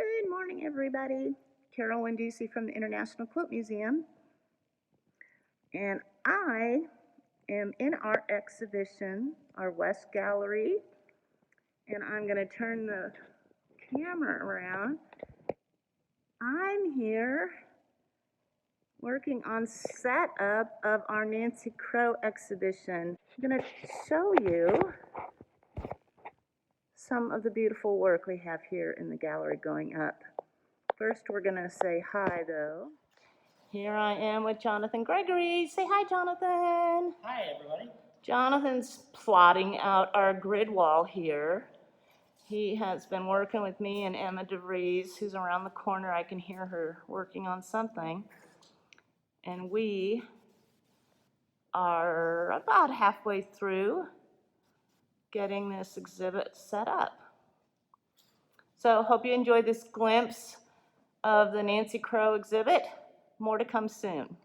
Good morning, everybody. Carolyn Ducey from the International Quilt Museum. And I am in our exhibition, our West Gallery. And I'm going to turn the camera around. I'm here working on setup of our Nancy Crow exhibition. I'm going to show you some of the beautiful work we have here in the gallery going up. First, we're going to say hi, though. Here I am with Jonathan Gregory. Say hi, Jonathan. Hi, everybody. Jonathan's plotting out our grid wall here. He has been working with me and Emma DeVries, who's around the corner. I can hear her working on something. And we are about halfway through getting this exhibit set up. So hope you enjoyed this glimpse of the Nancy Crow exhibit. More to come soon.